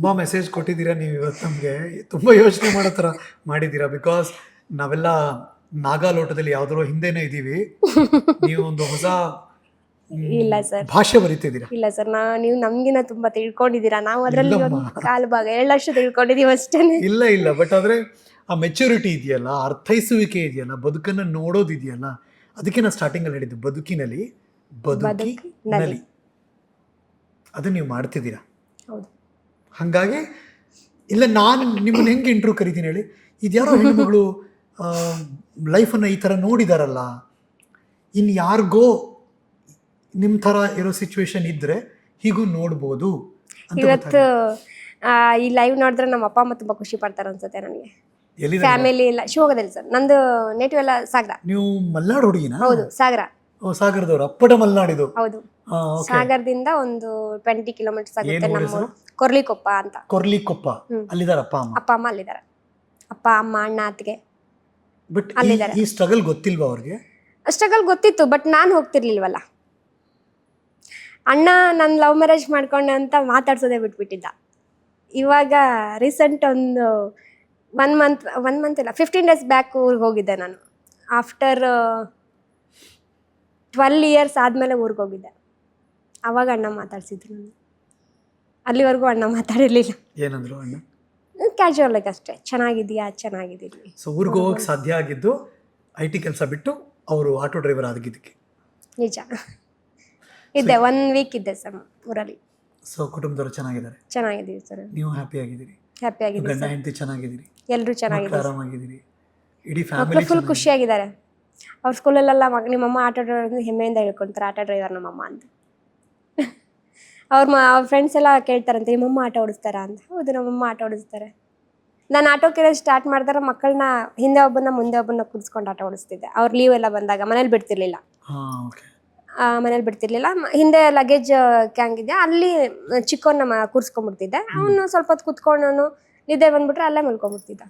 ತುಂಬ ಮೆಸೇಜ್ ಕೊಟ್ಟಿದ್ದೀರಾ ನೀವು ಇವತ್ತು ನಮಗೆ. ತುಂಬ ಯೋಚನೆ ಮಾಡೋ ಥರ ಮಾಡಿದ್ದೀರಾ. ಬಿಕಾಸ್ ನಾವೆಲ್ಲ ನಾಗಾಲೋಟದಲ್ಲಿ ಯಾವುದೋ ಹಿಂದೆನೇ ಇದ್ದೀವಿ. ನೀವು ಒಂದು ಹೊಸ ಇಲ್ಲ ಸರ್, ಭಾಷೆ ಬರೀತಿದ್ದೀರಾ. ಇಲ್ಲ ಸರ್, ನೀವು ನಮ್ಗಿನ ತುಂಬಾ ತಿಳ್ಕೊಂಡಿದ್ದೀರಾ. ನಾವು ಅದರಲ್ಲಿ ಇಲ್ಲಮ್ಮ. ಒಂದು ಕಾಲು ಭಾಗ 2 ಲಕ್ಷ ತಿಳ್ಕೊಂಡಿದೀವಿ ಅಷ್ಟೇನೆ. ಇಲ್ಲ ಬಟ್ ಆದರೆ ಆ ಮೆಚುರಿಟಿ ಇದೆಯಲ್ಲ, ಅರ್ಥೈಸುವಿಕೆ ಇದೆಯಲ್ಲ, ಬದುಕನ್ನು ನೋಡೋದಿದೆಯಲ್ಲ, ಅದಕ್ಕೆ ನಾನು ಸ್ಟಾರ್ಟಿಂಗಲ್ಲಿ ಹೇಳಿದ್ದು ಬದುಕಿನಲ್ಲಿ ಬದುಕಿನಲ್ಲಿ ಅದನ್ನು ನೀವು ಮಾಡ್ತಿದ್ದೀರಾ. ಹೌದು. ಹಾಗಾಗಿ ಇಲ್ಲ, ನಾನು ನಿಮ್ಮನ್ನು ಹೆಂಗೆ ಇಂಟ್ರೂ ಕರಿತೀನಿ ಹೇಳಿ. ಇದ್ಯಾರೋ ಹೆಣ್ಣುಮಗಳು ಲೈಫನ್ನು ಈ ಥರ ನೋಡಿದಾರಲ್ಲ, ಇನ್ನು ಯಾರಿಗೋ ನಿಮ್ಮ ಥರ ಇರೋ ಸಿಚುವೇಶನ್ ಇದ್ದರೆ ಹೀಗೂ ನೋಡ್ಬೋದು ಅಂತ ಇವತ್ತು ಈ ಲೈವ್ ನೋಡಿದ್ರೆ ನಮ್ಮ ಅಪ್ಪ ಅಮ್ಮ ತುಂಬಾ ಖುಷಿ ಪಡ್ತಾರೆ ಅನ್ಸುತ್ತೆ ನನಗೆ. ಎಲ್ಲಿದೆ ಫ್ಯಾಮಿಲಿ ಎಲ್ಲ ಶಿವಮೊಗ್ಗದಲ್ಲಿ ಸರ್. ನಂದು ನೇಟಿವ್ ಎಲ್ಲ ಸಾಗರ. ನೀವು ಮಲ್ನಾಡು ಹುಡುಗಿನ? ಹೌದು, ಸಾಗರ. ಓ, ಸಾಗರದವ್ರು. ಅಪ್ಪಟ ಮಲ್ನಾಡಿದು. ಹೌದು, ಸಾಗರದಿಂದ ಒಂದು 20 ಕಿಲೋಮೀಟರ್ಸ್ ಆಗುತ್ತೆ. ಏನು ನಮ್ಮ ಕೊರ್ಲಿಕೊಪ್ಪ ಅಂತ. ಕೊರ್ಲಿಕೊಪ್ಪ. ಅಲ್ಲಿದ್ದಾರೆ ಅಪ್ಪ ಅಮ್ಮ? ಅಪ್ಪ ಅಮ್ಮ ಅಲ್ಲಿದ್ದಾರೆ. ಅಪ್ಪ ಅಮ್ಮ ಅಣ್ಣ ಅತ್ತಿಗೆ ಬಟ್ ಅಲ್ಲಿದ್ದಾರೆ. ಈ ಸ್ಟ್ರಗಲ್ ಗೊತ್ತಿಲ್ವಾ ಅವ್ರಿಗೆ? ಸ್ಟ್ರಗಲ್ ಗೊತ್ತಿತ್ತು, ಬಟ್ ನಾನು ಹೋಗ್ತಿರ್ಲಿಲ್ವಲ್ಲ. ಅಣ್ಣ ನಾನು ಲವ್ ಮ್ಯಾರೇಜ್ ಮಾಡ್ಕೊಂಡೆ ಅಂತ ಮಾತಾಡ್ಸೋದೇ ಬಿಟ್ಬಿಟ್ಟಿದ್ದ. ಇವಾಗ ರೀಸೆಂಟ್ ಒಂದು 1 ಮಂತ್ ಇಲ್ಲ, 15 ಡೇಸ್ ಬ್ಯಾಕ್ ಊರಿಗೆ ಹೋಗಿದ್ದೆ ನಾನು. ಆಫ್ಟರ್ 12 ಇಯರ್ಸ್ ಆದಮೇಲೆ ಊರಿಗೆ ಹೋಗಿದ್ದೆ. ಆವಾಗ ಅಣ್ಣ ಮಾತಾಡ್ಸಿದ್ರು ನಾನು. ಅಲ್ಲಿವರೆಗೂ ಅಣ್ಣ ಮಾತಾಡಿರಲಿಲ್ಲ. ಏನಂದ್ರು ಅಣ್ಣ? ಕ್ಯಾಶುವಲ್ ಆಗಿ ಅಷ್ಟೇ, ಚೆನ್ನಾಗಿದೆಯಾ, ಚೆನ್ನಾಗಿದ್ದೀನಿ. ಸೊ ಊರಿಗೆ ಹೋಗಕ್ಕೆ ಸಾಧ್ಯ ಆಗಿದ್ದು IT ಕೆಲಸ ಬಿಟ್ಟು ಅವರು ಆಟೋ ಡ್ರೈವರ್ ಆಗಿದ್ದಕ್ಕೆ. ನಿಜ. ಇದ್ದೆ 1 ವೀಕ್ ಇದ್ದೆ ಸರ್ ಊರಲ್ಲಿ. ಸೊ ಕುಟುಂಬದವರು ಚೆನ್ನಾಗಿದ್ದಾರೆ? ಚೆನ್ನಾಗಿದ್ದೀವಿ ಸರ್. ನೀವು ಹ್ಯಾಪಿ ಆಗಿದ್ದೀರಿ? ಹ್ಯಾಪಿ ಆಗಿದ್ದೀವಿ ಗಂಡ ಸರ್. ಹೆಂಡತಿ ಚೆನ್ನಾಗಿದ್ದೀರಿ? ಎಲ್ಲರೂ ಚೆನ್ನಾಗಿದ್ದಾರೆ. ಆರಾಮಾಗಿದ್ದೀರಿ? ಇಡೀ ಮಕ್ಕಳು ಫ್ಯಾಮಿಲಿ ಫುಲ್ ಖುಷಿಯಾಗಿದ್ದಾರೆ. ಅವ್ರ ಸ್ಕೂಲಲ್ಲೆಲ್ಲ ನಿಮ್ಮಮ್ಮ ಆಟೋ ಡ್ರೈವರ್ ಹೆಮ್ಮೆಯಿಂದ ಹೇಳ್ಕೊಂತಾರೆ, ಆಟೋ ಡ್ರೈವರ್ ನಮ್ಮಮ್ಮ ಅಂತ. ಅವ್ರ ಫ್ರೆಂಡ್ಸ್ ಎಲ್ಲ ಕೇಳ್ತಾರಂತೆ, ನಿಮ್ಮಮ್ಮ ಆಟೋ ಓಡಿಸ್ತಾರಾ ಅಂತ. ಹೌದು, ನಮ್ಮಮ್ಮ ಆಟೋ ಓಡಿಸ್ತಾರೆ. ನಾನು ಆಟೋ ಕಿರೋ ಸ್ಟಾರ್ಟ್ ಮಾಡಿದ್ರೆ ಮಕ್ಕಳನ್ನ ಹಿಂದೆ ಒಬ್ಬನ ಮುಂದೆ ಒಬ್ಬನ ಕೂರಿಸ್ಕೊಂಡು ಆಟೋ ಓಡಿಸ್ತಿದ್ದೆ. ಅವ್ರು ಲೀವ್ ಎಲ್ಲ ಬಂದಾಗ ಮನೇಲಿ ಬಿಡ್ತಿರ್ಲಿಲ್ಲ. ಮನೇಲಿ ಬಿಡ್ತಿರ್ಲಿಲ್ಲ. ಹಿಂದೆ ಲಗೇಜ್ ಕ್ಯಾಂಗ್ ಇದೆ, ಅಲ್ಲಿ ಚಿಕ್ಕವನ್ನ ಕೂರಿಸ್ಕೊಂಡ್ಬಿಡ್ತಿದ್ದೆ. ಅವನು ಸ್ವಲ್ಪ ಹೊತ್ತು ಕೂತ್ಕೊಂಡು ನಿದ್ದೆ ಬಂದ್ಬಿಟ್ರೆ ಅಲ್ಲೇ ಮಲ್ಕೊಂಡ್ಬಿಡ್ತಿದ್ದ.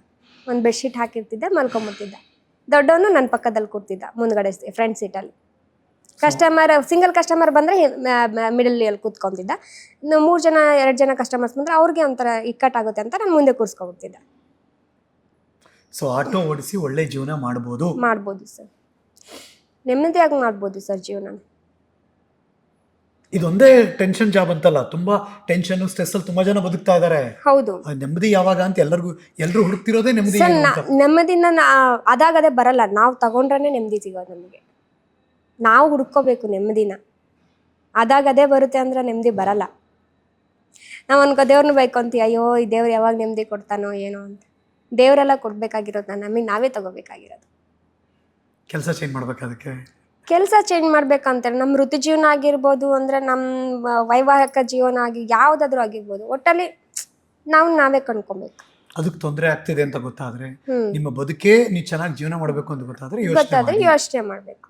ಒಂದು ಬೆಡ್ಶೀಟ್ ಹಾಕಿರ್ತಿದ್ದೆ, ಮಲ್ಕೊಂಡ್ಬಿಡ್ತಿದ್ದ. ದೊಡ್ಡವನು ನನ್ನ ಪಕ್ಕದಲ್ಲಿ ಕೂರ್ತಿದ್ದ, ಮುಂದ್ಗಡೆ ಫ್ರಂಟ್ ಸೀಟಲ್ಲಿ. ಸಿಂಗಲ್ ಕಸ್ಟಮರ್ ಬಂದರೆ ಮಿಡಲ್ ಅಲ್ಲಿ ಕೂತ್ಕೊಂತಿದ್ದ. 2 ಜನ ಕಸ್ಟಮರ್ಸ್ ಬಂದರೆ ಅವ್ರಿಗೆ ಒಂಥರ ಇಕ್ಕಟ್ಟಾಗುತ್ತೆ ಅಂತ ನಾನು ಮುಂದೆ ಕೂರಿಸ್ಕೊಂಡ್ಬಿಡ್ತಿದ್ದೆ. ಸೊ ಆಟೋ ಓಡಿಸಿ ಒಳ್ಳೆ ಜೀವನ ಮಾಡ್ಬೋದು ಸರ್, ನೆಮ್ಮದಿಯಾಗಿ ಮಾಡ್ಬೋದು ಸರ್ ಜೀವನ. ಇದೊಂದೇ ಟೆನ್ಷನ್ ಜಾಬ್ ಅಂತಲ್ಲ, ತುಂಬಾ ಟೆನ್ಷನ್ ಸ್ಟ್ರೆಸ್ ಅಲ್ಲಿ ತುಂಬಾ ಜನ ಬದುಕ್ತಾ ಇದ್ದಾರೆ. ಹೌದು, ನೆಮ್ಮದಿ ಯಾವಾಗ ಅಂತ ಎಲ್ಲರೂ ಹುಡುಕ್ತಿರೋದೇ ನೆಮ್ಮದಿ. ನೆಮ್ಮದಿನ ಅದಾಗದೇ ಬರಲ್ಲ, ನಾವು ತಗೊಂಡ್ರೆ ನೆಮ್ಮದಿ ಸಿಗೋದು ನಮಗೆ. ನಾವು ಹುಡ್ಕೋಬೇಕು ನೆಮ್ಮದಿನ. ಅದಾಗದೇ ಬರುತ್ತೆ ಅಂದ್ರೆ ನೆಮ್ಮದಿ ಬರಲ್ಲ. ನಾವು ಅನ್ಕೋ ದೇವ್ರನ್ನ ಬೈಕೊಂತೀವಿ, ಅಯ್ಯೋ ಈ ದೇವ್ರು ಯಾವಾಗ ನೆಮ್ಮದಿ ಕೊಡ್ತಾನೋ ಏನೋ ಅಂತ. ದೇವರೆಲ್ಲ ಕೊಡ್ಬೇಕಾಗಿರೋದು ನಮಗೆ ನಾವೇ ತಗೋಬೇಕಾಗಿರೋದು. ಕೆಲಸ ಚೇಂಜ್ ಮಾಡ್ಬೇಕು. ಅದಕ್ಕೆ ಕೆಲಸ ಚೇಂಜ್ ಮಾಡ್ಬೇಕಂತಾರೆ. ನಮ್ಮ ವೃತ್ತಿ ಜೀವನ ಆಗಿರ್ಬೋದು, ಅಂದರೆ ನಮ್ಮ ವೈವಾಹಿಕ ಜೀವನ ಯಾವುದಾದ್ರೂ ಆಗಿರ್ಬೋದು, ಒಟ್ಟಲ್ಲಿ ನಾವೇ ಕಂಡ್ಕೊಬೇಕು. ಅದಕ್ಕೆ ತೊಂದರೆ ಆಗ್ತಿದೆ ಅಂತ ಗೊತ್ತಾದ್ರೆ, ನಿಮ್ಮ ಬದುಕೇ ನೀವು ಚೆನ್ನಾಗಿ ಜೀವನ ಮಾಡಬೇಕು ಅಂತ ಗೊತ್ತಾದ್ರೆ ಯೋಚನೆ ಮಾಡಬೇಕು.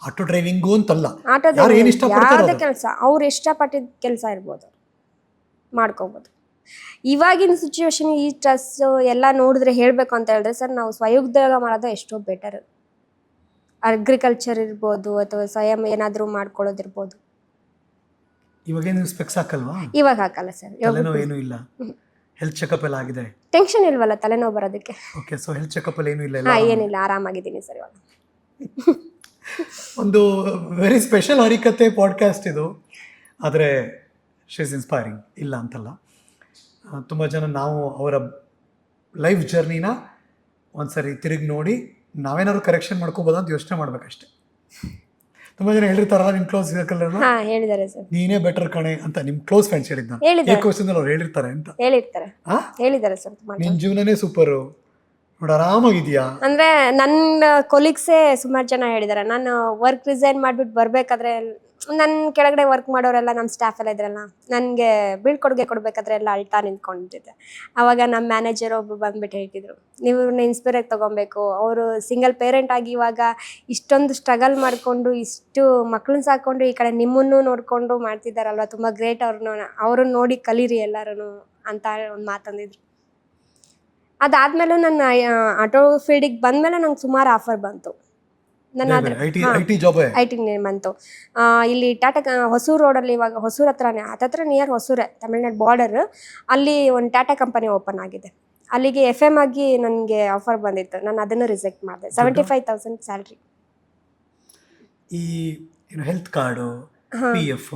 ಆಟೋ ಡ್ರೈವಿಂಗು ಅಂತಲ್ಲ, ಆಟೋ ಯಾವುದೇ ಕೆಲಸ ಅವ್ರು ಇಷ್ಟಪಟ್ಟಿದ್ದ ಕೆಲಸ ಇರ್ಬೋದು, ಮಾಡ್ಕೋಬೋದು. ಇವಾಗಿನ ಸಿಚುವೇಶನ್, ಈ ಸ್ಟ್ರೆಸ್ ಎಲ್ಲ ನೋಡಿದ್ರೆ ಹೇಳಬೇಕು ಅಂತ ಹೇಳಿದ್ರೆ ಸರ್, ನಾವು ಸ್ವಯೋದ್ಯೋಗ ಮಾಡೋದು ಎಷ್ಟೋ ಬೆಟರ್. ಅಗ್ರಿಕಲ್ಚರ್ ಇರ್ಬೋದು, ಅಥವಾ ಸ್ವಯಂ ಏನಾದರೂ ಮಾಡ್ಕೊಳ್ಳೋದಿರ್ಬೋದು. ಇವಾಗ ಏನು ಸ್ಪೆಕ್ಸ್ ಹಾಕಲ್ವಾ? ಇವಾಗ ಹಾಕಲ್ಲ ಸರ್. ತಲೆನೋವು ಏನೂ ಇಲ್ಲ? ಹೆಲ್ತ್ ಚೆಕಪ್ ಎಲ್ಲ ಆಗಿದೆ? ಟೆನ್ಷನ್ ಇಲ್ವಲ್ಲ ತಲೆನೋವು ಬರೋದಕ್ಕೆ. ಓಕೆ, ಸೊ ಹೆಲ್ತ್ ಚೆಕಪ್ ಅಲ್ಲಿ ಏನೂ ಇಲ್ಲ? ಏನಿಲ್ಲ, ಆರಾಮಾಗಿದ್ದೀನಿ ಸರ್ ಇವಾಗ. ಒಂದು ವೆರಿ ಸ್ಪೆಷಲ್ ಹರಿಕತೆ ಪಾಡ್ಕಾಸ್ಟ್ ಇದು. ಆದರೆ ಶಿ ಇಸ್ ಇನ್ಸ್ಪೈರಿಂಗ್, ಇಲ್ಲ ಅಂತಲ್ಲ. ತುಂಬ ಜನ ನಾವು ಅವರ ಲೈಫ್ ಜರ್ನಿನ ಒಂದ್ಸರಿ ತಿರುಗಿ ನೋಡಿ ನಾವೇನಾದ್ರು ಕರೆಕ್ಷನ್ ಮಾಡ್ಕೋಬೋದು ಅಂತ ಯೋಚನೆ ಮಾಡ್ಬೇಕಷ್ಟೆ. ತುಂಬ ಜನ ಹೇಳಿರ್ತಾರಲ್ಲ ನಿಮ್ಮ ಕ್ಲೋಸ್ ಸರ್ಕಲ್, ಹೇಳಿದ್ದಾರೆ ಸರ್, ನೀನೇ ಬೆಟರ್ ಕಣೆ ಅಂತ ನಿಮ್ಮ ಕ್ಲೋಸ್ ಫ್ರೆಂಡ್ಸ್ ಹೇಳಿದ್ದ ಏಕೋಶದಲ್ಲಿ ಅವ್ರು ಹೇಳಿರ್ತಾರೆ ಅಂತ. ಹೇಳಿದ್ದಾರೆ ಸರ್, ನಿನ್ನ ಜೀವನನೇ ಸೂಪರು ನೋಡಿ, ಆರಾಮಾಗಿದೆಯಾ ಅಂದ್ರೆ ನನ್ನ ಕೊಲೀಗ್ಸೇ ಸುಮಾರು ಜನ ಹೇಳಿದ್ದಾರೆ. ನಾನು ವರ್ಕ್ ರಿಸೈನ್ ಮಾಡಿಬಿಟ್ಟು ಬರಬೇಕಾದ್ರೆ ನನ್ನ ಕೆಳಗಡೆ ವರ್ಕ್ ಮಾಡೋರೆಲ್ಲ ನಮ್ಮ ಸ್ಟಾಫ್ ಎಲ್ಲ ಇದ್ರಲ್ಲ, ನನಗೆ ಬೀಳ್ಕೊಡುಗೆ ಕೊಡಬೇಕಾದ್ರೆ ಎಲ್ಲ ಅಳ್ತಾ ನಿಂತ್ಕೊಂಡಿದ್ದೆ. ಆವಾಗ ನಮ್ಮ ಮ್ಯಾನೇಜರ್ ಒಬ್ಬರು ಬಂದ್ಬಿಟ್ಟು ಹೇಳ್ತಿದ್ರು, ನೀವು ಇನ್ಸ್ಪೈರಾಗಿ ತೊಗೊಬೇಕು. ಅವರು ಸಿಂಗಲ್ ಪೇರೆಂಟ್ ಆಗಿ ಇವಾಗ ಇಷ್ಟೊಂದು ಸ್ಟ್ರಗಲ್ ಮಾಡಿಕೊಂಡು ಇಷ್ಟು ಮಕ್ಕಳನ್ನ ಸಾಕೊಂಡು ಈ ಕಡೆ ನಿಮ್ಮನ್ನು ನೋಡಿಕೊಂಡು ಮಾಡ್ತಿದ್ದಾರಲ್ವ, ತುಂಬ ಗ್ರೇಟ್. ಅವ್ರನ್ನ ನೋಡಿ ಕಲೀರಿ ಎಲ್ಲರೂ ಅಂತ ಒಂದು ಮಾತಂದಿದ್ರು. ಅದಾದಮೇಲೂ ನನ್ನ ಆಟೋ ಫೀಲ್ಡಿಗೆ ಬಂದಮೇಲೆ ನಂಗೆ ಸುಮಾರು ಆಫರ್ ಬಂತು. ನನ್ನ I T job I T ಬಂತು. ಇಲ್ಲಿ ಟಾಟಾ ಹೊಸೂರು ರೋಡಲ್ಲಿ, ಇವಾಗ ಹೊಸೂರು ಹತ್ರನೇ, ಹತ್ತತ್ರ ನಿಯರ್ ಹೊಸೂರೇ, ತಮಿಳ್ನಾಡು ಬಾರ್ಡರ್, ಅಲ್ಲಿ ಒಂದು ಟಾಟಾ ಕಂಪನಿ ಓಪನ್ ಆಗಿದೆ. ಅಲ್ಲಿಗೆ FM ಆಗಿ ನನಗೆ ಆಫರ್ ಬಂದಿತ್ತು. ನಾನು ಅದನ್ನು ರಿಜೆಕ್ಟ್ ಮಾಡಿದೆ. 75,000 ಸ್ಯಾಲ್ರಿ. ಈ ಹೆಲ್ತ್ ಕಾರ್ಡು, PF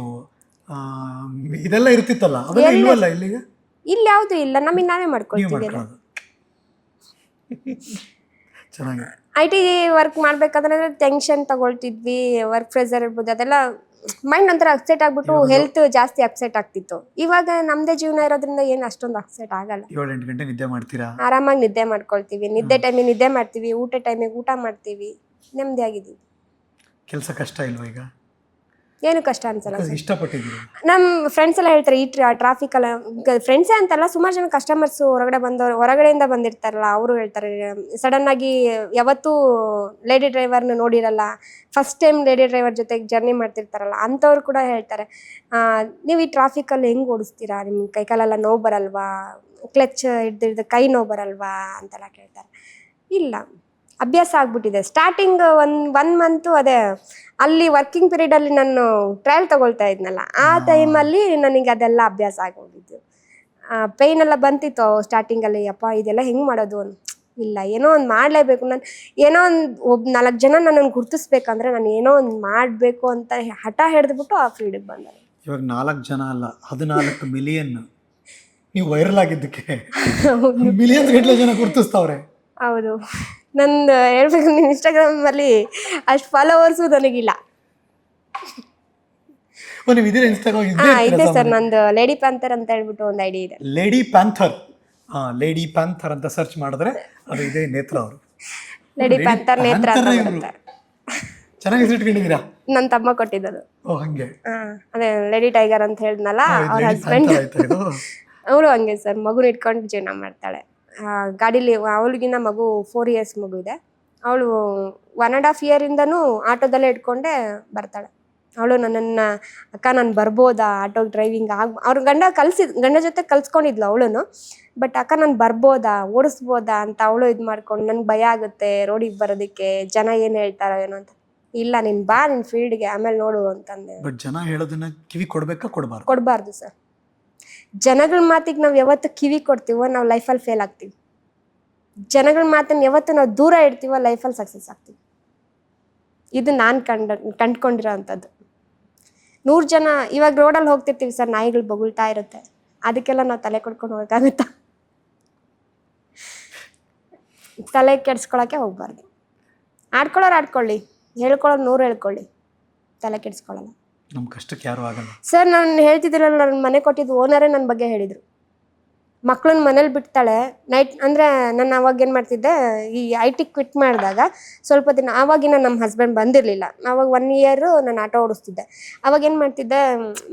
ಇದೆಲ್ಲ ಇರ್ತಿತ್ತಲ್ಲ, ಅವೆಲ್ಲ ಇಲ್ವಲ್ಲ ಇಲ್ಲಿಗೆ? ಇಲ್ಲಿ ಯಾವುದು ಇಲ್ಲ, ನಮಗೆ ನಾವೇ ನೀವು ಮಾಡ್ಕೊಳ್ತೀವಿ. ಮಾಡ್ಕೊಳ್ಳೋದು ಚೆನ್ನಾಗಿ. ಐ ಟಿ ವರ್ಕ್ ಮಾಡ್ಬೇಕಾದ್ರೆ ಟೆನ್ಷನ್ ತಗೊಳ್ತಿದ್ವಿ, ವರ್ಕ್ ಪ್ರೆಷರ್ ಇರ್ಬೋದು, ಅದೆಲ್ಲ ಮೈಂಡ್ ಒಂಥರ ಅಪ್ಸೆಟ್ ಆಗ್ಬಿಟ್ಟು ಹೆಲ್ತ್ ಜಾಸ್ತಿ ಅಪ್ಸೆಟ್ ಆಗ್ತಿತ್ತು. ಇವಾಗ ನಮ್ದೇ ಜೀವನ ಇರೋದ್ರಿಂದ ಏನು ಅಷ್ಟೊಂದು ಅಪ್ಸೆಟ್ ಆಗಲ್ಲ. 7-8 ಗಂಟೆ ನಿದ್ದೆ ಮಾಡ್ತೀರಾ? ಆರಾಮಾಗಿ ನಿದ್ದೆ ಮಾಡ್ಕೊಳ್ತೀವಿ, ನಿದ್ದೆ ಟೈಮಿಗೆ ನಿದ್ದೆ ಮಾಡ್ತೀವಿ, ಊಟ ಟೈಮಿಗೆ ಊಟ ಮಾಡ್ತೀವಿ, ನೆಮ್ಮದಿಯಾಗಿದ್ದೀವಿ. ಕೆಲಸ ಕಷ್ಟ ಇಲ್ವಾ ಈಗ? ಏನು ಕಷ್ಟ ಅನ್ಸಲ್ಲ. ಇಷ್ಟಪಟ್ಟಿದ್ದೀರಿ? ನಮ್ಮ ಫ್ರೆಂಡ್ಸ್ ಎಲ್ಲ ಹೇಳ್ತಾರೆ, ಈ ಟ್ರಾಫಿಕ್ ಎಲ್ಲ, ಫ್ರೆಂಡ್ಸೇ ಅಂತಲ್ಲ, ಸುಮಾರು ಜನ ಕಸ್ಟಮರ್ಸ್ ಹೊರಗಡೆಯಿಂದ ಬಂದಿರ್ತಾರಲ್ಲ, ಅವರು ಹೇಳ್ತಾರೆ, ಸಡನ್ ಆಗಿ ಯಾವತ್ತೂ ಲೇಡಿ ಡ್ರೈವರ್ನ ನೋಡಿರಲ್ಲ, ಫಸ್ಟ್ ಟೈಮ್ ಲೇಡಿ ಡ್ರೈವರ್ ಜೊತೆಗೆ ಜರ್ನಿ ಮಾಡ್ತಿರ್ತಾರಲ್ಲ, ಅಂಥವ್ರು ಕೂಡ ಹೇಳ್ತಾರೆ, ನೀವು ಈ ಟ್ರಾಫಿಕಲ್ಲಿ ಹೆಂಗೆ ಓಡಿಸ್ತೀರಾ, ನಿಮ್ಮ ಕೈಕಾಲೆಲ್ಲ ನೋವು ಬರಲ್ವಾ, ಕ್ಲಚ್ ಹಿಡ್ದಿಡ್ದು ಕೈ ನೋವು ಬರಲ್ವಾ ಅಂತೆಲ್ಲ ಕೇಳ್ತಾರೆ. ಇಲ್ಲ, ಅಭ್ಯಾಸ ಆಗ್ಬಿಟ್ಟಿದೆ. ಸ್ಟಾರ್ಟಿಂಗ್ ಒನ್ ಮಂತು ಅದೇ ಅಲ್ಲಿ ವರ್ಕಿಂಗ್ ಪೀರಿಯಡಲ್ಲಿ ನಾನು ಟ್ರಯಲ್ ತಗೊಳ್ತಾ ಇದ್ನಲ್ಲ, ಆ ಟೈಮಲ್ಲಿ ನನಗೆ ಅದೆಲ್ಲ ಅಭ್ಯಾಸ ಆಗೋಗಿದ್ದು. ಪೇಯ್ನ್ ಎಲ್ಲ ಬಂತಿತ್ತು ಸ್ಟಾರ್ಟಿಂಗಲ್ಲಿ, ಅಪ್ಪ ಇದೆಲ್ಲ ಹೆಂಗೆ ಮಾಡೋದು ಇಲ್ಲ, ಏನೋ ಒಂದು ಮಾಡಲೇಬೇಕು, ನಾನು ಏನೋ ಒಂದು 4 ಜನ ನನ್ನನ್ನು ಗುರ್ತಿಸ್ಬೇಕಂದ್ರೆ ನಾನು ಏನೋ ಒಂದು ಮಾಡಬೇಕು ಅಂತ ಹಠ ಹಿಡಿದ್ಬಿಟ್ಟು ಆ ಫೀಲ್ಡಿಗೆ ಬಂದೆ. ಇವಾಗ 4 ಜನ ಅಲ್ಲ, 14 ಮಿಲಿಯನ್ ನೀವು ವೈರಲ್ ಆಗಿದ್ದಕ್ಕೆ ಮಿಲಿಯನ್ಸ್ ಗಟ್ಟಲೆ ಜನ ಗುರ್ತಿಸ್ತಾವ್ರೆ. ಹೌದು, ನಂದು ಹೇಳ್ಬೇಕು, ನಿಮ್ಮ ಇನ್ಸ್ಟಾಗ್ರಾಮಲ್ಲಿ ಅಷ್ಟು ಫಾಲೋವರ್ಸು ನನಗಿಲ್ಲ. ನೀವು ಇದೀರ ಇನ್ಸ್ಟಾಗ್ರಾಮ್? ಇದೆ ಸರ್, ನಂದು ಲೇಡಿ ಪ್ಯಾಂಥರ್ ಅಂತ ಹೇಳ್ಬಿಟ್ಟು ಒಂದು ಐಡಿ ಇದೆ. ಲೇಡಿ ಪ್ಯಾಂಥರ್, ಲೇಡಿ ಪ್ಯಾಂಥರ್ ಅಂತ ಸರ್ಚ್ ಮಾಡಿದ್ರೆ ಅದು ಇದೆ. ನೇತ್ರ ಅವರು ಲೇಡಿ ಪ್ಯಾಂಥರ್ ನೇತ್ರ ಅಂತ ಬರುತ್ತೆ. ಚೆನ್ನಾಗಿ ಹೆಸರಿಟ್ಕೊಂಡಿದ್ದೀರಾ? ನನ್ನ ತಮ್ಮ ಕೊಟ್ಟಿದ್ದದು. ಓ ಹಂಗೆ. ಅದೇ ಲೇಡಿ ಟೈಗರ್ ಅಂತ ಹೇಳಿದ್ನಲ್ಲ, ಅವ್ರ ಹಸ್ಬೆಂಡ್ ಅವಳು ಹಂಗೆ ಸರ್, ಮಗುನ ಇಟ್ಕೊಂಡು ಜೀವನ ಮಾಡ್ತಾಳೆ. ಗಾಡೀಲಿ ಅವಳಿಗಿನ್ನ ಮಗು 4 years ಮಗು ಇದೆ. ಅವಳು 1.5 year ಆಟೋದಲ್ಲೇ ಇಟ್ಕೊಂಡೆ ಬರ್ತಾಳೆ. ಅವಳು ನನ್ನನ್ನು, ಅಕ್ಕ ನಾನು ಬರ್ಬೋದಾ ಆಟೋ ಡ್ರೈವಿಂಗ್ ಅವ್ರ ಗಂಡ ಜೊತೆ ಕಲ್ಸ್ಕೊಂಡಿದ್ಲು ಅವಳು. ಬಟ್ ಅಕ್ಕ ನಾನು ಬರ್ಬೋದಾ, ಓಡಿಸ್ಬೋದಾ ಅಂತ ಅವಳು ಇದು ಮಾಡ್ಕೊಂಡು, ನನ್ಗೆ ಭಯ ಆಗುತ್ತೆ ರೋಡಿಗೆ ಬರೋದಕ್ಕೆ, ಜನ ಏನು ಹೇಳ್ತಾರೋ ಏನೋ ಅಂತ. ಇಲ್ಲ, ನೀನು ಬಾ ನಿನ್ನ ಫೀಲ್ಡ್ಗೆ, ಆಮೇಲೆ ನೋಡು ಅಂತಂದೆ. ಬಟ್ ಜನ ಹೇಳೋದನ್ನ ಕಿವಿ ಕೊಡ್ಬೇಕಾ ಕೊಡಬಾರ್ದು? ಕೊಡಬಾರ್ದು ಸರ್. ಜನಗಳ ಮಾತಿಗೆ ನಾವು ಯಾವತ್ತು ಕಿವಿ ಕೊಡ್ತೀವೋ ನಾವು ಲೈಫಲ್ಲಿ ಫೇಲ್ ಆಗ್ತೀವಿ. ಜನಗಳ ಮಾತನ್ನು ಯಾವತ್ತು ನಾವು ದೂರ ಇಡ್ತೀವೋ ಲೈಫಲ್ಲಿ ಸಕ್ಸಸ್ ಆಗ್ತೀವಿ. ಇದು ನಾನು ಕಂಡ್ಕೊಂಡಿರೋ ಅಂಥದ್ದು. 100 ಜನ ಇವಾಗ ರೋಡಲ್ಲಿ ಹೋಗ್ತಿರ್ತೀವಿ ಸರ್, ನಾಯಿಗಳು ಬೊಗಳ್ತಾ ಇರುತ್ತೆ, ಅದಕ್ಕೆಲ್ಲ ನಾವು ತಲೆ ಕೊಡ್ಕೊಂಡು ಹೋಗೋಕ್ಕಾಗುತ್ತಾ? ತಲೆ ಕೆಡ್ಸ್ಕೊಳಕ್ಕೆ ಹೋಗ್ಬಾರ್ದು. ಆಡ್ಕೊಳ್ಳೋರು ಆಡ್ಕೊಳ್ಳಿ, ಹೇಳ್ಕೊಳ್ಳೋರು 100 ಹೇಳ್ಕೊಳ್ಳಿ, ತಲೆ ಕೆಡ್ಸ್ಕೊಳ್ಳಲ್ಲ. ನಮ್ಮ ಕಷ್ಟಕ್ಕೆ ಯಾರು ಆಗಲ್ಲ ಸರ್. ನಾನು ಹೇಳ್ತಿದ್ದಿರಲ್ಲ, ನನ್ನ ಮನೆ ಕೊಟ್ಟಿದ್ದು ಓನರೇ ನನ್ನ ಬಗ್ಗೆ ಹೇಳಿದರು. ಮಕ್ಕಳನ್ನ ಮನೇಲಿ ಬಿಡ್ತಾಳೆ ನೈಟ್ ಅಂದರೆ. ನಾನು ಅವಾಗ ಏನು ಮಾಡ್ತಿದ್ದೆ, ಈ IT ಕ್ವಿಟ್ ಮಾಡಿದಾಗ ಸ್ವಲ್ಪ ದಿನ, ಆವಾಗಿನ ನಮ್ಮ ಹಸ್ಬೆಂಡ್ ಬಂದಿರಲಿಲ್ಲ, ಆವಾಗ 1 year ನಾನು ಆಟೋ ಓಡಿಸ್ತಿದ್ದೆ. ಅವಾಗ ಏನು ಮಾಡ್ತಿದ್ದೆ,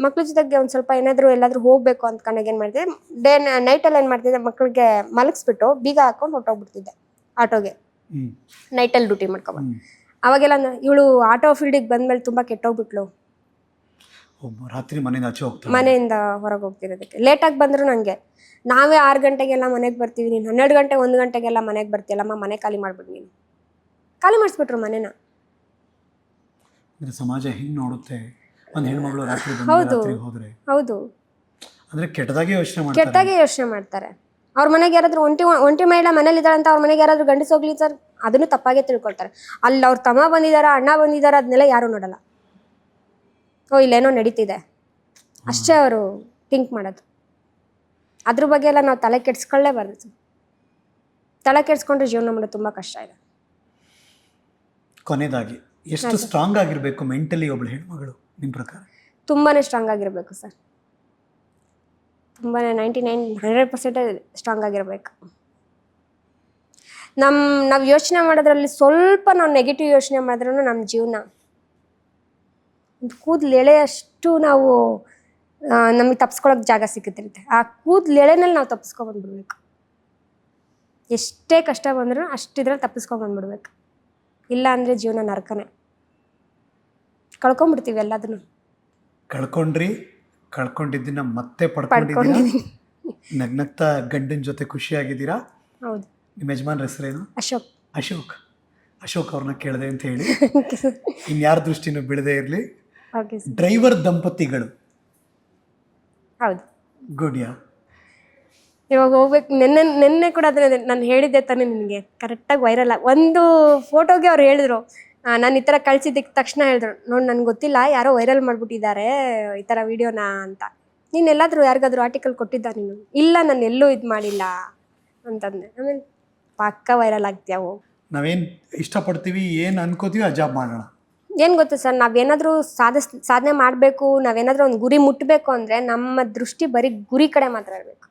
ಮಕ್ಳ ಜೊತೆಗೆ ಒಂದು ಸ್ವಲ್ಪ ಎಲ್ಲಾದರೂ ಹೋಗಬೇಕು ಅಂದ್ಕೊಂಡಾಗ ಏನು ಮಾಡ್ತಿದ್ದೆ, ನೈಟಲ್ಲಿ ಏನು ಮಾಡ್ತಿದ್ದೆ, ಮಕ್ಕಳಿಗೆ ಮಲಗಿಸ್ಬಿಟ್ಟು ಬೀಗ ಹಾಕೊಂಡು ಹೊಟ್ಟೋಗ್ಬಿಡ್ತಿದ್ದೆ ಆಟೋಗೆ, ನೈಟಲ್ಲಿ ಡ್ಯೂಟಿ ಮಾಡ್ಕೊಬಂದು. ಅವಾಗೆಲ್ಲ ಇವಳು ಆಟೋ ಫೀಲ್ಡಿಗೆ ಬಂದಮೇಲೆ ತುಂಬ ಕೆಟ್ಟೋಗ್ಬಿಟ್ಲು. ರಾತ್ರಿ ಮನೆಯಿಂದ ಹೊರಗೆ ಹೋಗ್ತಿರೋದಕ್ಕೆ ಲೇಟಾಗಿ ಬಂದ್ರು ನನಗೆ, ನಾವೇ 6 ಗಂಟೆಗೆಲ್ಲ ಮನೆಗೆ ಬರ್ತೀವಿ, ನೀನು 12 ಗಂಟೆ 1 ಗಂಟೆಗೆಲ್ಲ ಮನೆಗೆ ಬರ್ತೀಯಲ್ಲಮ್ಮ, ಮನೆ ಖಾಲಿ ಮಾಡ್ಬಿಡು, ನೀನು ಖಾಲಿ ಮಾಡಿಸ್ಬಿಟ್ರು ಮನೇನ. ಸಮಾಜ ಹಿಂಗೆ ನೋಡುತ್ತೆ, ಒಂದು ಹೆಣ್ಮಗಳು ರಾತ್ರಿ ಹೋದ್ರೆ. ಹೌದು, ಅಂದರೆ ಕೆಟ್ಟದಾಗೆ ಯೋಚನೆ ಮಾಡ್ತಾರೆ. ಅವ್ರ ಮನೆಗೆ ಯಾರಾದ್ರೂ ಒಂಟಿ ಮಹಿಳೆ ಮನೇಲಿ ಇದ್ದಾಳೆ ಅಂತ ಅವ್ರ ಮನೆಗೆ ಯಾರಾದ್ರೂ ಗಂಡಸ ಹೋಗ್ಲಿ ಸರ್, ಅದನ್ನು ತಪ್ಪಾಗೆ ತಿಳ್ಕೊಳ್ತಾರೆ. ಅಲ್ಲಿ ಅವ್ರ ತಮ್ಮ ಬಂದಿದಾರ, ಅಣ್ಣ ಬಂದಿದಾರ, ಅದನ್ನೆಲ್ಲ ಯಾರು ನೋಡಲ್ಲ. ಓ ಇಲ್ಲೇನೋ ನಡೀತಿದೆ ಅಷ್ಟೇ ಅವರು ಥಿಂಕ್ ಮಾಡೋದು. ಅದ್ರ ಬಗ್ಗೆ ಎಲ್ಲ ನಾವು ತಲೆ ಕೆಡ್ಸ್ಕೊಳ್ಳೇಬಾರ್ದು. ತಲೆ ಕೆಡ್ಸ್ಕೊಂಡ್ರೆ ಜೀವನ ಮಾಡೋದು ತುಂಬ ಕಷ್ಟ ಇದೆ. ಕೊನೆಯದಾಗಿ ಎಷ್ಟು ಸ್ಟ್ರಾಂಗ್ ಆಗಿರಬೇಕು ಮೆಂಟಲಿ ಒಬ್ಬಳು ಹೆಣ್ಮಗಳು ನಿಮ್ಮ ಪ್ರಕಾರ? ತುಂಬಾ ಸ್ಟ್ರಾಂಗ್ ಆಗಿರಬೇಕು ಸರ್, ತುಂಬಾ 99-100% ಸ್ಟ್ರಾಂಗ್ ಆಗಿರಬೇಕು. ನಾವು ಯೋಚನೆ ಮಾಡೋದ್ರಲ್ಲಿ ಸ್ವಲ್ಪ ನಾವು ನೆಗೆಟಿವ್ ಯೋಚನೆ ಮಾಡಿದ್ರೂ ನಮ್ಮ ಜೀವನ ಒಂದು ಕೂದಲು ಎಳೆಯಷ್ಟು ನಾವು ನಮಗೆ ತಪ್ಪಿಸ್ಕೊಳಕ್ಕೆ ಜಾಗ ಸಿಗುತ್ತಿರುತ್ತೆ. ಆ ಕೂದಲು ಎಳೆನಲ್ಲಿ ನಾವು ತಪ್ಪಿಸ್ಕೊಂಡ್ಬಂದ್ಬಿಡ್ಬೇಕು. ಎಷ್ಟೇ ಕಷ್ಟ ಬಂದರೂ ಅಷ್ಟಿದ್ರಲ್ಲಿ ತಪ್ಪಿಸ್ಕೊಂಡ್ಬಂದ್ಬಿಡ್ಬೇಕು. ಇಲ್ಲ ಅಂದರೆ ಜೀವನ ನರಕನೇ, ಕಳ್ಕೊಂಡ್ಬಿಡ್ತೀವಿ ಎಲ್ಲದನ್ನು. ಕಳ್ಕೊಂಡಿದ್ದನ್ನ ಮತ್ತೆ ಪಡ್ಕೊಂಡಿದ್ದೀರಾ. ನಗ್ನಗ್ತಾ ಗಂಡನ ಜೊತೆ ಖುಷಿಯಾಗಿದ್ದೀರಾ. ಹೌದು. ನಿಮ್ಮ ಯಜಮಾನ್ರ ಹೆಸರೇನು? ಅಶೋಕ್. ಅಶೋಕ್ ಅವ್ರನ್ನ ಕೇಳಿದೆ ಅಂತ ಹೇಳಿ. ಇನ್ಯಾರ ದೃಷ್ಟಿನೂ ಬೀಳದೇ ಇರಲಿ. Okay sir. ಡ್ರೈವರ್ ದಂಪತಿಗಳು ಹೌದು. ಗುಡ್ಯಾ? ಇವಾಗ ಹೋಗ್ಬೇಕು. ನೆನ್ನೆ ಕೂಡ ಅದನ್ನ ನಾನು ಹೇಳಿದ್ದೆ ತಾನೇ ನಿನಗೆ, ಕರೆಕ್ಟಾಗಿ ವೈರಲ್ ಒಂದು ಫೋಟೋಗೆ ಅವ್ರು ಹೇಳಿದ್ರು, ನಾನು ಈ ಥರ ಕಳ್ಸಿದ್ದಕ್ಕೆ ತಕ್ಷಣ ಹೇಳಿದ್ರು, ನೋಡಿ ನನಗೆ ಗೊತ್ತಿಲ್ಲ, ಯಾರೋ ವೈರಲ್ ಮಾಡಿಬಿಟ್ಟಿದ್ದಾರೆ ಈ ಥರ ವಿಡಿಯೋನ ಅಂತ. ನೀನು ಎಲ್ಲಾದರೂ ಯಾರಿಗಾದ್ರೂ ಆರ್ಟಿಕಲ್ ಕೊಟ್ಟಿದ್ದ ನೀನು? ಇಲ್ಲ, ನಾನು ಎಲ್ಲೂ ಇದು ಮಾಡಿಲ್ಲ ಅಂತಂದೆ. ಆಮೇಲೆ ಪಕ್ಕ ವೈರಲ್ ಆಗ್ತೀಯಾವು. ನಾವೇನು ಇಷ್ಟಪಡ್ತೀವಿ, ಏನು ಅನ್ಕೋತೀವಿ ಆ ಜಾಬ್ ಮಾಡೋಣ. ಏನು ಗೊತ್ತು ಸರ್, ನಾವೇನಾದರೂ ಸಾಧನೆ ಮಾಡಬೇಕು, ನಾವೇನಾದರೂ ಒಂದು ಗುರಿ ಮುಟ್ಟಬೇಕು ಅಂದರೆ ನಮ್ಮ ದೃಷ್ಟಿ ಬರೀ ಗುರಿ ಕಡೆ ಮಾತ್ರ ಇರಬೇಕು.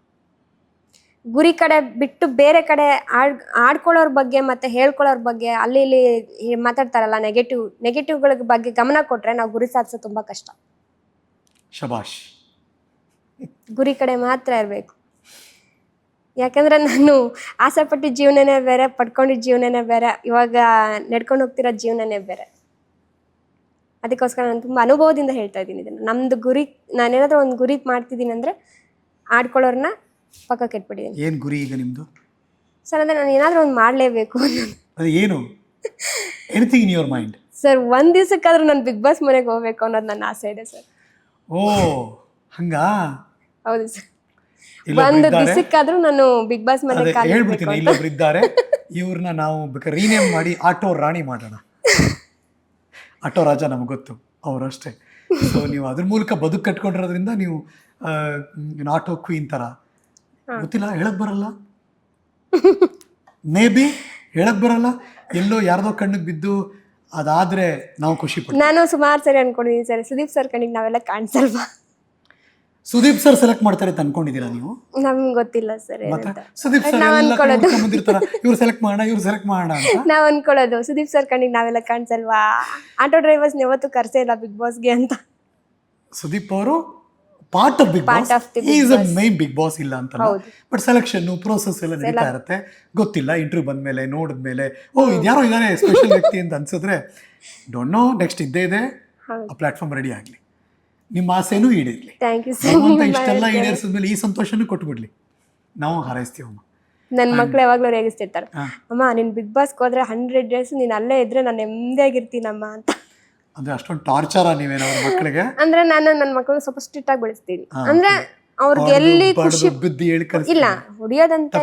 ಗುರಿ ಕಡೆ ಬಿಟ್ಟು ಬೇರೆ ಕಡೆ ಆಡ್ಕೊಳ್ಳೋರ ಬಗ್ಗೆ ಮತ್ತು ಹೇಳ್ಕೊಳ್ಳೋರ ಬಗ್ಗೆ ಅಲ್ಲಿ ಇಲ್ಲಿ ಮಾತಾಡ್ತಾರಲ್ಲ, ನೆಗೆಟಿವ್ಗಳ ಬಗ್ಗೆ ಗಮನ ಕೊಟ್ಟರೆ ನಾವು ಗುರಿ ಸಾಧಿಸೋದು ತುಂಬ ಕಷ್ಟ. ಶಬಾಷ್. ಗುರಿ ಕಡೆ ಮಾತ್ರ ಇರಬೇಕು. ಯಾಕಂದರೆ ನಾನು ಆಸೆ ಪಟ್ಟಿದ್ದ ಜೀವನನೇ ಬೇರೆ, ಪಡ್ಕೊಂಡಿದ್ದ ಜೀವನನೇ ಬೇರೆ, ಇವಾಗ ನಡ್ಕೊಂಡು ಹೋಗ್ತಿರೋ ಜೀವನನೇ ಬೇರೆ. ಅದಕ್ಕೋಸ್ಕರ ನಾನು ತುಂಬ ಅನುಭವದಿಂದ ಹೇಳ್ತಾ ಇದ್ದೀನಿ ಇದನ್ನು. ನಮ್ಮದು ಗುರಿ, ನಾನೇನಾದರೂ ಒಂದು ಗುರಿ ಮಾಡ್ತಿದ್ದೀನಿ ಅಂದರೆ ಆಡ್ಕೊಳ್ಳೋರನ್ನ ಪಕ್ಕ ಕೆಟ್ಬಿಟ್ಟಿದ್ದೀನಿ. ಏನು ಗುರಿ ಈಗ ನಿಮ್ಮದು? ಸರ್ ಅಂದರೆ ನಾನು ಏನಾದರೂ ಒಂದು ಮಾಡಲೇಬೇಕು ಅನ್ನೋದು. ಅದು ಏನು? Anything in your mind? Sir, ಒಂದು ದಿವಸಕ್ಕಾದ್ರೂ ನಾನು ಬಿಗ್ ಬಾಸ್ ಮನೆಗೆ ಹೋಗ್ಬೇಕು ಅನ್ನೋದು ನನ್ನ ಆಸೆ ಇದೆ ಸರ್. ಓ ಹಂಗಾ? ಹೌದು ಸರ್, ಒಂದು ದಿವಸಕ್ಕಾದ್ರೂ ನಾನು ಬಿಗ್ ಬಾಸ್ ಮನೆಗೆ ಹೇಳ್ಬಿಡ್ತೀನಿ. ಇಲ್ಲೊಬ್ರು ಇದ್ದಾರೆ, ಇವ್ರನ್ನ ನಾವು ಬೇಕಾದ್ರೆ ರೀನೇಮ್ ಮಾಡಿ ಆಟೋ ರಾಣಿ ಮಾಡೋಣ. ಆಟೋ ರಾಜ ನಮ್ಗೆ ಗೊತ್ತು, ಅವರಷ್ಟೇ. ಸೊ ನೀವು ಅದ್ರ ಮೂಲಕ ಬದುಕು ಕಟ್ಕೊಂಡಿರೋದ್ರಿಂದ ನೀವು ಆಟೋ ಕ್ವೀನ್ ಥರ. ಗೊತ್ತಿಲ್ಲ, ಹೇಳಕ್ ಬರಲ್ಲ, ಮೇ ಬಿ ಹೇಳಕ್ ಬರಲ್ಲ, ಎಲ್ಲೋ ಯಾರ್ದೋ ಕಣ್ಣಿಗೆ ಬಿದ್ದು ಅದಾದ್ರೆ ನಾವು ಖುಷಿ ಪಡ್ತೀವಿ. ನಾನು ಸುಮಾರು ಸರಿ ಅನ್ಕೊಂಡಿದ್ದೀನಿ ಸರ್, ಸುದೀಪ್ ಸರ್ ಕಣ್ಣಿಗೆ ನಾವೆಲ್ಲ ಕಾಣಿಸಲ್ವಾ? ಸುದೀಪ್ ಸರ್ ಸೆಲೆಕ್ಟ್ ಮಾಡ್ತಾರೆ ಅಂತ ಅನ್ಕೊಂಡಿದ್ದೀರಾ ನೀವು? ನಮ್ಗೆ ಗೊತ್ತಿಲ್ಲ ಸರ್. ಸುದೀಪ್ ಸರ್ ಬಂದಿರ್ತಾರ, ಇವ್ರು ಸೆಲೆಕ್ಟ್ ಮಾಡೋಣ, ಇವ್ರು ಸೆಲೆಕ್ಟ್ ಮಾಡೋಣ ಅಂತ ನಾವ್ ಅನ್ಕೊಳ್ಳೋದು, ಸುದೀಪ್ ಸರ್ ಕಣ್ಣಿಗೆ ನಾವೆಲ್ಲ ಕಾಣಿಸಲ್ವಾ? ಆಟೋ ಡ್ರೈವರ್ಸ್ ಯಾವತ್ತೂ ಕರ್ಸೇ ಇಲ್ಲ ಬಿಗ್ ಬಾಸ್ಗೆ ಅಂತ. ಸುದೀಪ್ ಅವರು part of Bigg Boss, is a main Bigg Boss ಇಲ್ಲ ಅಂತ. ಬಟ್ ಸೆಲೆಕ್ಷನ್ ಪ್ರೋಸೆಸ್ ಎಲ್ಲ ನಡೀತಾ ಇರುತ್ತೆ. ಗೊತ್ತಿಲ್ಲ, ಇಂಟರ್ವ್ಯೂ ಬಂದ್ಮೇಲೆ ನೋಡಿದ್ಮೇಲೆ ಓ ಇದ್ಯಾರೋ ಇದಾರೆ ಸ್ಪೆಷಲ್ ವ್ಯಕ್ತಿ ಅಂತ ಅನ್ಸಿದ್ರೆ ಡೋಂಟ್ ನೋ, ನೆಕ್ಸ್ಟ್ ಇದ್ದೇ ಇದೆ, ಆ ಪ್ಲಾಟ್ಫಾರ್ಮ್ ರೆಡಿ ಆಗಲಿ, ನಿಮ್ಮ ಆಸೆನೂ ಈಡೇರ್ಲಿ. ಭಗವಂತ ಇಷ್ಟೆಲ್ಲ ಈಡೇರಿಸಿದ್ಮೇಲೆ ಈ ಸಂತೋಷನೂ ಕೊಟ್ಬಿಡ್ಲಿ, ನಾವು ಹಾರೈಸ್ತೀವಮ್ಮ. ನನ್ನ ಮಕ್ಳು ಯಾವಾಗ್ಲೂ ರೇಗಿಸ್ತಿರ್ತಾರೆ, ಅಮ್ಮ ನೀನ್ ಬಿಗ್ ಬಾಸ್ಗೆ ಹೋದ್ರೆ 100 ಡೇಸ್ ನೀನ್ ಅಲ್ಲೇ ಇದ್ರೆ ನಾನು ನೆಮ್ಮದಿಯಾಗಿರ್ತೀನಮ್ಮ ಅಂತ. ಅಂದ್ರೆ ಅಷ್ಟೊಂದು ಟಾರ್ಚರ ನೀವೇನೋ ಮಕ್ಕಳಿಗೆ? ಅಂದ್ರೆ ನಾನು ನನ್ನ ಮಕ್ಕಳನ್ನ ಸ್ವಲ್ಪ ಸ್ಟ್ರಿಕ್ಟ್ ಆಗಿ ಬೆಳೆಸ್ತೀನಿ. ಅಂದ್ರೆ ಅವ್ರಿಗೆ ಎಲ್ಲಿ ಖುಷಿ ಇಲ್ಲ, ಹೊಡಿಯೋದಂತ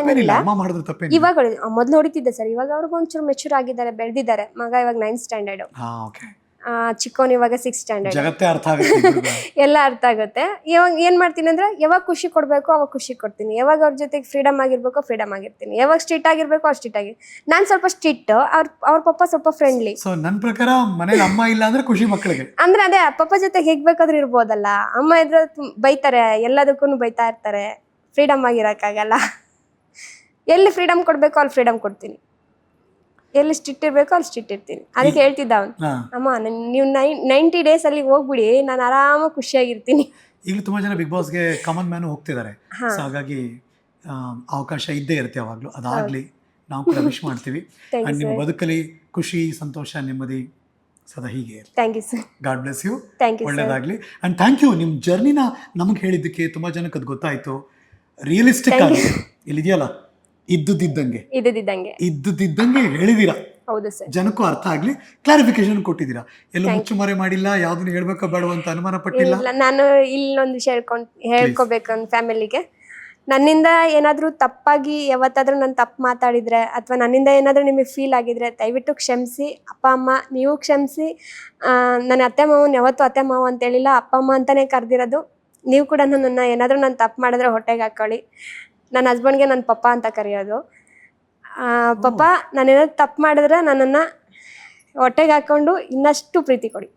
ಇವಾಗ ಮೊದ್ಲು ಹೊಡಿತಿದ್ದೆ ಸರ್, ಇವಾಗ ಅವ್ರಿಗೆ ಒಂಚೂರು ಮೆಚೂರ್ ಆಗಿದ್ದಾರೆ, ಬೆಳೆದಿದ್ದಾರೆ. ಮಗ ಇವಾಗ 9th ಸ್ಟ್ಯಾಂಡರ್ಡ್, ಚಿಕ್ಕವನ್ ಇವಾಗ 6th ಸ್ಟ್ಯಾಂಡರ್ಡ್. ಜಗತ್ತೇ ಅರ್ಥ ಆಗುತ್ತೆ, ಎಲ್ಲ ಅರ್ಥ ಆಗುತ್ತೆ. ಇವಾಗ ಏನ್ ಮಾಡ್ತೀನಿ ಅಂದ್ರೆ, ಯಾವಾಗ ಖುಷಿ ಕೊಡ್ಬೇಕು ಅವಾಗ ಖುಷಿ ಕೊಡ್ತೀನಿ, ಯಾವಾಗ ಅವ್ರ ಜೊತೆಗೆ ಫ್ರೀಡಮ್ ಆಗಿರ್ಬೇಕು ಫ್ರೀಡಮ್ ಆಗಿರ್ತೀನಿ, ಯಾವಾಗ ಸ್ಟ್ರಿಕ್ಟ್ ಆಗಿರ್ಬೇಕು ಅವ್ರು ಸ್ಟ್ರಿಕ್ಟ್ ಆಗಿ. ನಾನ್ ಸ್ವಲ್ಪ ಸ್ಟ್ರಿಕ್ಟ್, ಅವ್ರ ಪಪ್ಪ ಸ್ವಲ್ಪ ಫ್ರೆಂಡ್ಲಿ. ಸೊ ನನ್ನ ಪ್ರಕಾರ ಮನೇಲಿ ಅಮ್ಮ ಇಲ್ಲ ಅಂದ್ರೆ ಖುಷಿ ಮಕ್ಕಳಿಗೆ. ಅಂದ್ರೆ ಅದೇ, ಪಪ್ಪ ಜೊತೆಗೆ ಹೇಗ್ ಬೇಕಾದ್ರೂ ಇರ್ಬೋದಲ್ಲ, ಅಮ್ಮ ಇದ್ರೆ ಬೈತಾರೆ, ಎಲ್ಲದಕ್ಕೂ ಬೈತಾ ಇರ್ತಾರೆ, ಫ್ರೀಡಮ್ ಆಗಿರಕ್ಕಾಗಲ್ಲ. ಎಲ್ಲಿ ಫ್ರೀಡಮ್ ಕೊಡ್ಬೇಕು ಅಲ್ಲಿ ಫ್ರೀಡಮ್ ಕೊಡ್ತೀನಿ, ಎಲ್ಲಿ ಸ್ಟ್ರಿಕ್ಟ್ ಇರ್ಬೇಕು ಅಲ್ಲಿ ಸ್ಟ್ರಿಕ್ಟ್ ಇರ್ತೀನಿ. ಅದಕ್ಕೆ ಹೇಳ್ತಿದ್ದ ಅವನು, ಅಮ್ಮ ನೀವು 90 ಡೇಸ್ ಅಲ್ಲಿ ಹೋಗ್ಬಿಡಿ, ನಾನು ಆರಾಮಾಗಿ ಖುಷಿಯಾಗಿರ್ತೀನಿ. ಈಗಲೂ ತುಂಬಾ ಜನ ಬಿಗ್ ಬಾಸ್ಗೆ ಕಾಮನ್ ಮ್ಯಾನ್ ಹೋಗ್ತಿದ್ದಾರೆ, ಸೊ ಹಾಗಾಗಿ ಅವಕಾಶ ಇದ್ದೇ ಇರುತ್ತೆ ಯಾವಾಗಲೂ. ಅದಾಗ್ಲಿ, ನಾವು ಕೂಡ ವಿಶ್ ಮಾಡ್ತೀವಿ. ಅಂಡ್ ನಿಮ್ಮ ಬದುಕಲ್ಲಿ ಖುಷಿ, ಸಂತೋಷ, ನೆಮ್ಮದಿ ಸದಾ ಹೀಗೆ. Thank you sir. God bless you. Thank you. ಒಳ್ಳೇದಾಗ್ಲಿ. ಅಂಡ್ ಥ್ಯಾಂಕ್ ಯು, ನಿಮ್ಮ ಜರ್ನಿನ ನಮಗೆ ಹೇಳಿದ್ದಕ್ಕೆ ತುಂಬಾ ಜನಕ್ಕೆ ಅದು ಗೊತ್ತಾಯ್ತು. ರಿಯಲಿಸ್ಟಿಕ್ ಆಗಿ ಇಲ್ಲಿದೆಯಲ್ಲ, ಇದ್ದುದಿದ್ದಂಗೆ ಹೇಳಿದೀರಾ. ಹೌದು ಸರ್. ಜನಕ್ಕೂ ಅರ್ಥ ಆಗ್ಲಿ, ಕ್ಲಾರಿಫಿಕೇಶನ್ ಕೊಟ್ಟಿದ್ದೀರಾ. ಎಲ್ಲೂ ಮುಚ್ಚುಮರೆ ಮಾಡಿಲ್ಲ, ಯಾವ್ದನ್ನ ಹೇಳ್ಬೇಕೋ ಬೇಡ ಅಂತ ಅನುಮಾನ ಪಟ್ಟಿಲ್ಲ. ನಾನು ಇಲ್ಲೊಂದು ವಿಷಯ ಹೇಳ್ಕೋಬೇಕು ನನ್ನ ಫ್ಯಾಮಿಲಿಗೆ. ನನ್ನಿಂದ ಏನಾದರೂ ತಪ್ಪಾಗಿ ಯಾವತ್ತಾದ್ರೂ ನಾನು ತಪ್ಪು ಮಾತಾಡಿದ್ರೆ, ಅಥವಾ ನನ್ನಿಂದ ಏನಾದರೂ ನಿಮಗೆ ಫೀಲ್ ಆಗಿದ್ರೆ ದಯವಿಟ್ಟು ಕ್ಷಮಿಸಿ. ಅಪ್ಪ ಅಮ್ಮ ನೀವು ಕ್ಷಮಿಸಿ. ನನ್ನ ಅತ್ತೆ ಮಾವನ್ ಯಾವತ್ತೂ ಅತ್ತೆ ಮಾವ ಅಂತ ಹೇಳಿಲ್ಲ, ಅಪ್ಪ ಅಮ್ಮ ಅಂತಾನೆ ಕರೆದಿರೋದು. ನೀವು ಕೂಡ ನನ್ನನ್ನು ಏನಾದರೂ ನಾನು ತಪ್ಪು ಮಾಡಿದ್ರೆ ಹೊಟ್ಟೆಗೆ ಹಾಕೊಳ್ಳಿ. ನನ್ನ ಹಸ್ಬೆಂಡ್ಗೆ ನನ್ನ ಪಪ್ಪ ಅಂತ ಕರೆಯೋದು. ಪಪ್ಪ ನಾನೇನಾದ್ರು ತಪ್ಪು ಮಾಡಿದ್ರೆ ನನ್ನನ್ನು ಹೊಟ್ಟೆಗೆ ಹಾಕ್ಕೊಂಡು ಇನ್ನಷ್ಟು ಪ್ರೀತಿ ಕೊಡಿ.